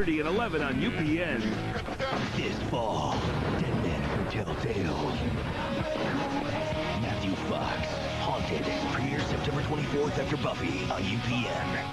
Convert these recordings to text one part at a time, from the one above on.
30 and 11 on UPN. This fall, dead men who tell tales. Matthew Fox, Haunted, premieres September 24th after Buffy on UPN.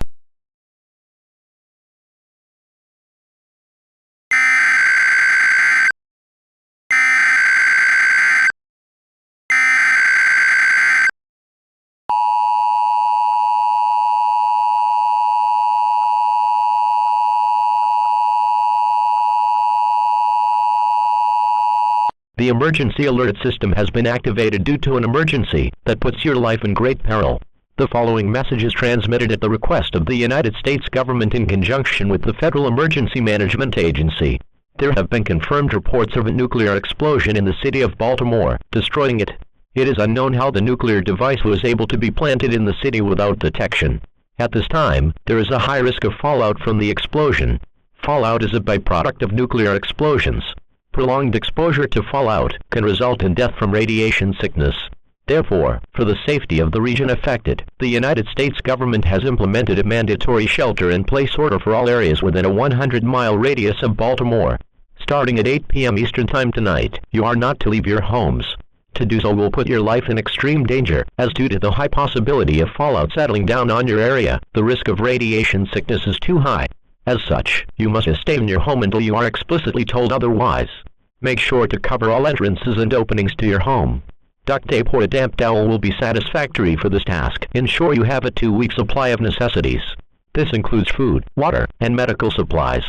The emergency alert system has been activated due to an emergency that puts your life in great peril. The following message is transmitted at the request of the United States government in conjunction with the Federal Emergency Management Agency. There have been confirmed reports of a nuclear explosion in the city of Baltimore, destroying it. It is unknown how the nuclear device was able to be planted in the city without detection. At this time, there is a high risk of fallout from the explosion. Fallout is a byproduct of nuclear explosions. Prolonged exposure to fallout can result in death from radiation sickness. Therefore, for the safety of the region affected, the United States government has implemented a mandatory shelter-in-place order for all areas within a 100-mile radius of Baltimore. Starting at 8 p.m. Eastern Time tonight, you are not to leave your homes. To do so will put your life in extreme danger, as due to the high possibility of fallout settling down on your area, the risk of radiation sickness is too high. As such, you must stay in your home until you are explicitly told otherwise. Make sure to cover all entrances and openings to your home. Duct tape or a damp towel will be satisfactory for this task. Ensure you have a 2-week supply of necessities. This includes food, water, and medical supplies.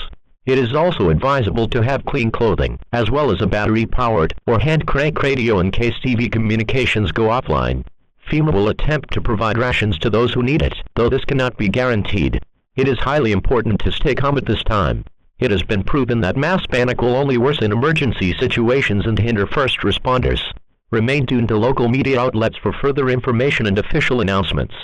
It is also advisable to have clean clothing, as well as a battery-powered or hand-crank radio in case TV communications go offline. FEMA will attempt to provide rations to those who need it, though this cannot be guaranteed. It is highly important to stay calm at this time. It has been proven that mass panic will only worsen emergency situations and hinder first responders. Remain tuned to local media outlets for further information and official announcements.